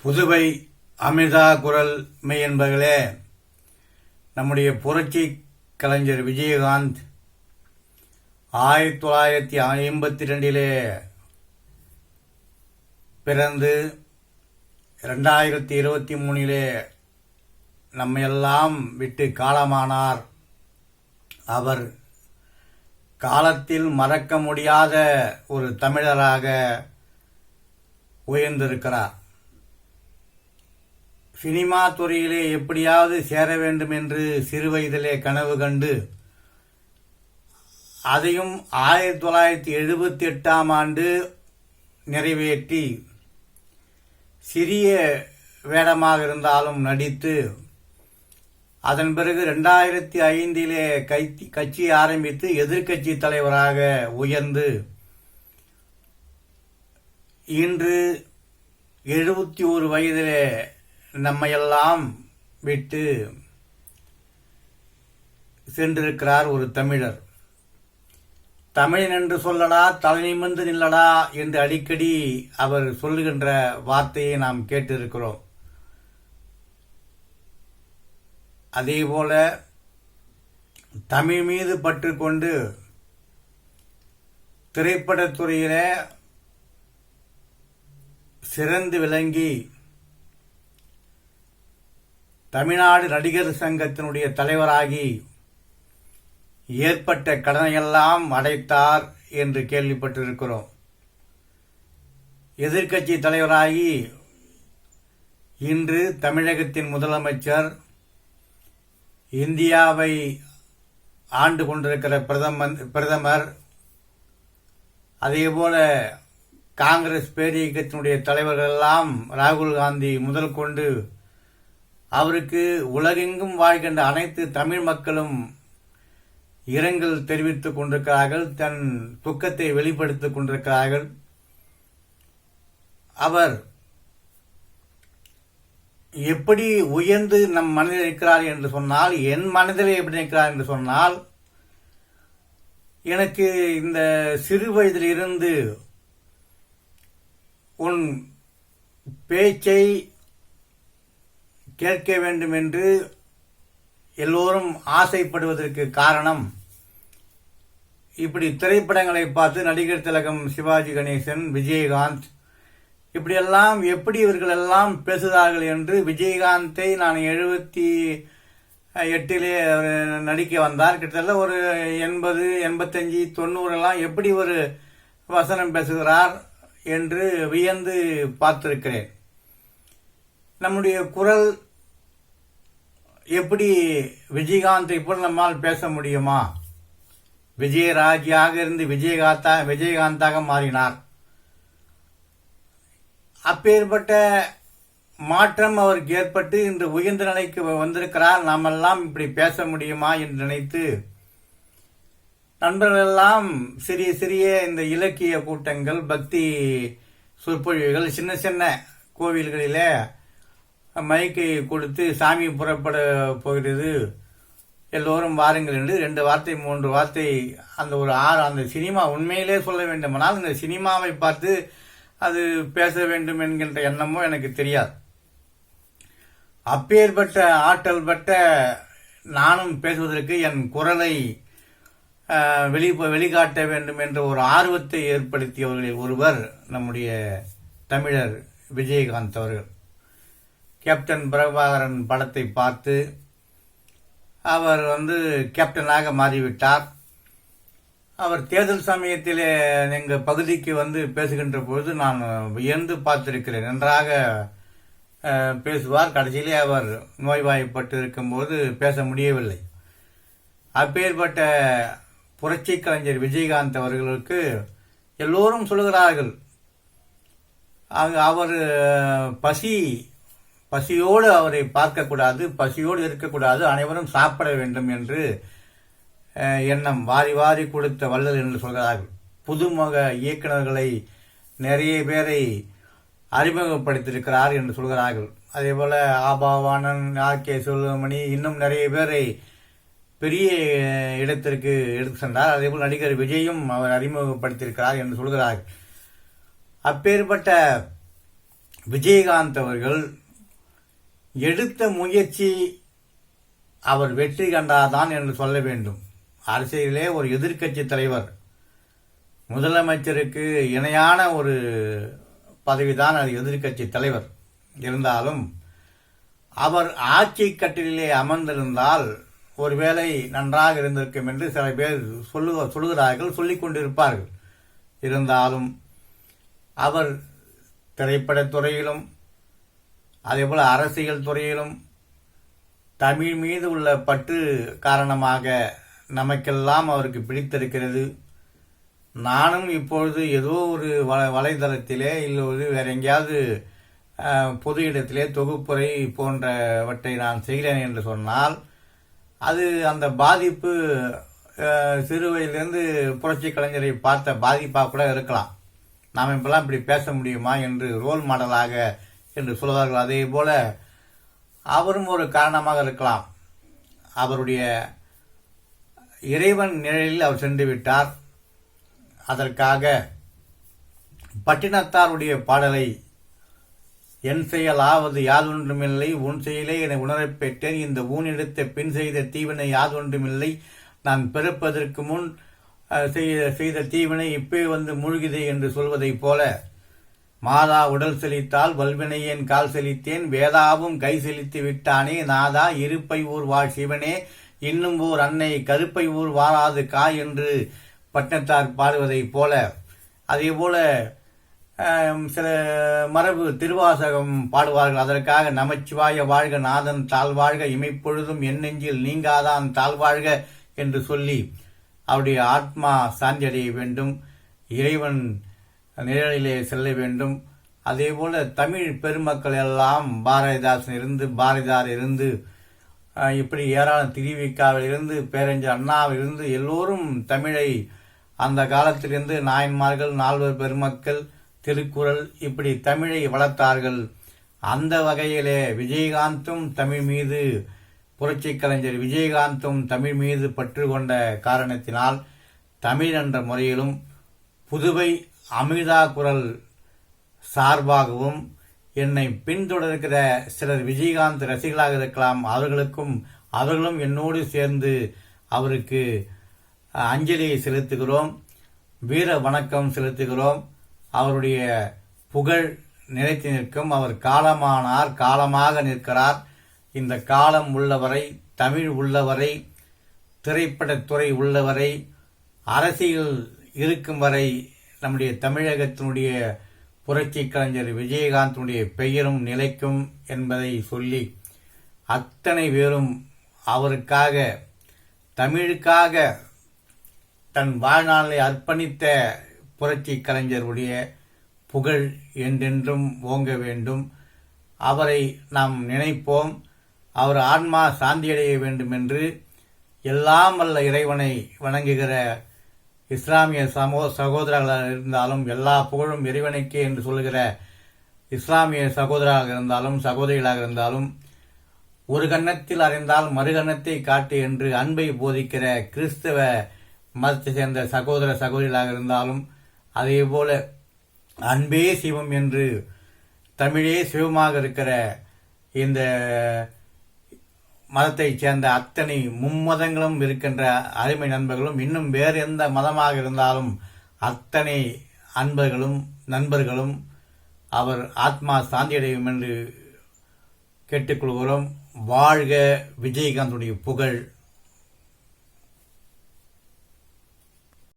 புதுவை அமிர்தா குரல் மெய்யன்பர்களே, நம்முடைய புரட்சி கலைஞர் விஜயகாந்த் 1952 பிறந்து 2023 நம்மையெல்லாம் விட்டு காலமானார். அவர் காலத்தில் மறக்க முடியாத ஒரு தமிழராக உயர்ந்திருக்கிறார். சினிமா துறையிலே எப்படியாவது சேர வேண்டும் என்று சிறு வயதிலே கனவு கண்டு அதையும் 1978 நிறைவேற்றி சிறிய வேடமாக இருந்தாலும் நடித்து அதன் பிறகு 2005 கட்சி ஆரம்பித்து எதிர்க்கட்சி தலைவராக உயர்ந்து இன்று 71 வயதிலே நம்மையெல்லாம் விட்டு சென்றிருக்கிறார் ஒரு தமிழர். தமிழன் என்று சொல்லடா, தலை நிமிர்ந்து நில்லடா என்று அடிக்கடி அவர் சொல்லுகின்ற வார்த்தையை நாம் கேட்டிருக்கிறோம். அதேபோல தமிழ் மீது பற்று கொண்டு திரைப்படத்துறையில சிறந்து விளங்கி தமிழ்நாடு நடிகர் சங்கத்தினுடைய தலைவராகி ஏற்பட்ட கடனையெல்லாம் அடைத்தார் என்று கேள்விப்பட்டிருக்கிறோம். எதிர்க்கட்சி தலைவராகி இன்று தமிழகத்தின் முதலமைச்சர், இந்தியாவை ஆண்டு கொண்டிருக்கிற பிரதமர், அதேபோல காங்கிரஸ் பேரியக்கத்தினுடைய தலைவர்கள் எல்லாம் ராகுல் காந்தி முதல் கொண்டு அவருக்கு உலகெங்கும் வாழ்கின்ற அனைத்து தமிழ் மக்களும் இரங்கல் தெரிவித்துக் கொண்டிருக்கிறார்கள், தன் துக்கத்தை வெளிப்படுத்திக் கொண்டிருக்கிறார்கள். அவர் எப்படி உயர்ந்து நம் மனதில் இருக்கிறார் என்று சொன்னால், என் மனதிலே எப்படி இருக்கிறார் என்று சொன்னால், எனக்கு இந்த சிறு வயதில் இருந்து உன் பேச்சை கேட்க வேண்டும் என்று எல்லோரும் ஆசைப்படுவதற்கு காரணம், இப்படி திரைப்படங்களை பார்த்து நடிகர் திலகம், சிவாஜி கணேசன், விஜயகாந்த் இப்படியெல்லாம் எப்படி இவர்கள் எல்லாம் பேசுகிறார்கள் என்று விஜயகாந்தை நான் 78 நடிக்க வந்தார். கிட்டத்தட்ட ஒரு 80, 85, 90 எப்படி ஒரு வசனம் பேசுகிறார் என்று வியந்து பார்த்திருக்கிறேன். நம்முடைய குரல் எப்படி விஜயகாந்தை போல் நம்மால் பேச முடியுமா? விஜயராஜியாக இருந்து விஜயகாந்தாக மாறினார். அப்பேற்பட்ட மாற்றம் அவருக்கு ஏற்பட்டு இன்று உயர்ந்த நிலைக்கு வந்திருக்கிறார். நாமெல்லாம் இப்படி பேச முடியுமா என்று நினைத்து நண்பர்கள் எல்லாம் சிறிய சிறிய இந்த இலக்கிய கூட்டங்கள், பக்தி சொற்பொழிவுகள், சின்ன சின்ன கோவில்களிலே மைக்கை கொடுத்து சாமி புறப்பட போகிறது, எல்லோரும் வாருங்கள் என்று 2 வார்த்தை 3 வார்த்தை அந்த ஒரு அந்த சினிமா உண்மையிலே சொல்ல வேண்டுமானால் இந்த சினிமாவை பார்த்து அது பேச வேண்டும் என்கின்ற எண்ணமோ எனக்கு தெரியாது. அப்பேற்பட்ட ஆற்றல் பட்ட நானும் பேசுவதற்கு என் குரலை வெளிக்காட்ட வேண்டும் என்ற ஒரு ஆர்வத்தை ஏற்படுத்தியவர்களில் ஒருவர் நம்முடைய தமிழர் விஜயகாந்த் அவர்கள். கேப்டன் பிரபாகரன் படத்தை பார்த்து அவர் கேப்டனாக மாறிவிட்டார். அவர் தேர்தல் சமயத்திலே எங்கள் பகுதிக்கு பேசுகின்ற பொழுது நான் வியந்து பார்த்திருக்கிறேன். நன்றாக பேசுவார். கடைசியிலே அவர் நோய்வாய்ப்பட்டு இருக்கும்போது பேச முடியவில்லை. அப்பேற்பட்ட புரட்சி கலைஞர் விஜயகாந்த் அவர்களுக்கு எல்லோரும் சொல்கிறார்கள், அவர் பசியோடு அவரை பார்க்கக்கூடாது, பசியோடு இருக்கக்கூடாது, அனைவரும் சாப்பிட வேண்டும் என்று எண்ணம் வாரி வாரி கொடுத்த வள்ளல் என்று சொல்கிறார்கள். புதுமுக இயக்குநர்களை நிறைய பேரை அறிமுகப்படுத்தியிருக்கிறார் என்று சொல்கிறார்கள். அதே போல ஆபாவானன், ஆர்.கே. செல்வமணி, இன்னும் நிறைய பேரை பெரிய இடத்திற்கு எடுத்து சென்றார். அதேபோல் நடிகர் விஜயும் அவர் அறிமுகப்படுத்தியிருக்கிறார் என்று சொல்கிறார்கள். அப்பேற்பட்ட விஜயகாந்த் அவர்கள் எடுத்த முயற்சி அவர் வெற்றி கண்டாதான் என்று சொல்ல வேண்டும். அரசியலிலே ஒரு எதிர்க்கட்சி தலைவர், முதலமைச்சருக்கு இணையான ஒரு பதவிதான் அது, எதிர்க்கட்சி தலைவர். இருந்தாலும் அவர் ஆட்சி கட்டிலே அமர்ந்திருந்தால் ஒருவேளை நன்றாக இருந்திருக்கும் என்று சில பேர் சொல்லுகிறார்கள், சொல்லிக் கொண்டிருப்பார்கள். இருந்தாலும் அவர் திரைப்படத் துறையிலும் அதேபோல அரசியல் துறையிலும் தமிழ் மீது உள்ள பற்று காரணமாக நமக்கெல்லாம் அவருக்கு பிடித்திருக்கிறது. நானும் இப்பொழுது ஏதோ ஒரு வலைதளத்திலே இல்லை வேற எங்கேயாவது பொது இடத்திலே தொகுப்புரை போன்றவற்றை நான் செய்கிறேன் என்று சொன்னால் அது அந்த பாதிப்பு சிறு வயதிலிருந்து புரட்சி கலைஞரை பார்த்த பாதிப்பாக கூட இருக்கலாம். நாம் இப்பெல்லாம் இப்படி பேச முடியுமா என்று ரோல் மாடலாக என்று சொல்வார்கள். அதே போல அவரும் ஒரு காரணமாக இருக்கலாம். அவருடைய இறைவன் நிழலில் அவர் சென்று விட்டார். அதற்காக பட்டினத்தாருடைய பாடலை என் செயலாவது யாதொன்றுமில்லை உன் செயலே என உணரப் பெற்றேன், இந்த ஊன் எடுத்த பின் செய்த தீவினை யாதொன்றுமில்லை, நான் பிறப்பதற்கு முன் செய்த தீவினை இப்பே வந்து மூழ்கிதே என்று சொல்வதைப் போல, மாதா உடல் செழித்தால் வல்வினையேன் கால் செழித்தேன், வேதாவும் கை செழித்து விட்டானே நாதா இருப்பை ஊர் வாழ் சிவனே, இன்னும் ஓர் அன்னை கருப்பை ஊர் வாராது கா என்று பட்டினத்தார் பாடுவதைப் போல, அதே போல சில மரபு திருவாசகம் பாடுவார்கள். அதற்காக நமச்சிவாய வாழ்க நாதன் தாழ்வாழ்க இமைப்பொழுதும் என் நெஞ்சில் நீங்காதான் தாழ்வாழ்க என்று சொல்லி அவருடைய ஆத்மா சாந்தி அடைய வேண்டும், இறைவன் நிழலிலே செல்ல வேண்டும். அதே போல தமிழ் பெருமக்கள் எல்லாம் பாரதிதாசன் இருந்து பாரதியார் இருந்து இப்படி ஏராளம் திருவிக்காவில் இருந்து பேரறிஞர் அண்ணாவில் இருந்து எல்லோரும் தமிழை அந்த காலத்திலிருந்து நாயன்மார்கள் நால்வர் பெருமக்கள் திருக்குறள் இப்படி தமிழை வளர்த்தார்கள். அந்த வகையிலே விஜயகாந்தும் தமிழ் மீது புரட்சி கலைஞர் விஜயகாந்தும் தமிழ் மீது பற்று கொண்ட காரணத்தினால் தமிழ் என்ற முறையிலும் புதுவை அமிர்தா குரல் சார்பாகவும் என்னை பின்தொடர்கிற சிலர் விஜயகாந்த் ரசிகர்களாக இருக்கலாம், அவர்களும் என்னோடு சேர்ந்து அவருக்கு அஞ்சலியை செலுத்துகிறோம், வீர வணக்கம் செலுத்துகிறோம். அவருடைய புகழ் நிலைத்து நிற்கும். அவர் காலமானார், காலமாக நிற்கிறார். இந்த காலம் உள்ளவரை, தமிழ் உள்ளவரை, திரைப்படத்துறை உள்ளவரை, அரசியல் இருக்கும் வரை நம்முடைய தமிழகத்தினுடைய புரட்சி கலைஞர் விஜயகாந்தனுடைய பெயரும் நிலைக்கும் என்பதை சொல்லி அத்தனை பேரும் அவருக்காக தமிழுக்காக தன் வாழ்நாளை அர்ப்பணித்த புரட்சி கலைஞருடைய புகழ் என்றென்றும் ஓங்க வேண்டும். அவரை நாம் நினைப்போம். அவர் ஆன்மா சாந்தியடைய வேண்டும் என்று எல்லாம் வல்ல இறைவனை வணங்குகிற இஸ்லாமிய சகோதரர்களாக இருந்தாலும் எல்லா புகழும் இறைவனுக்கே என்று சொல்லுகிற இஸ்லாமிய சகோதரராக இருந்தாலும் சகோதரிகளாக இருந்தாலும் ஒரு கன்னத்தில் அறிந்தால் மறுகன்னத்தை காட்டு என்று அன்பை போதிக்கிற கிறிஸ்தவ மதத்தை சேர்ந்த சகோதர சகோதரிகளாக இருந்தாலும் அதே போல அன்பே சிவம் என்று தமிழே சிவமாக இருக்கிற இந்த மதத்தைச் சேர்ந்த அத்தனை மும்மதங்களும் இருக்கின்ற அருமை நண்பர்களும் இன்னும் வேறு எந்த மதமாக இருந்தாலும் அத்தனை அன்பர்களும் நண்பர்களும் அவர் ஆத்மா சாந்தியடையும் என்று கேட்டுக்கொள்கிறோம். வாழ்க விஜயகாந்துடைய புகழ்.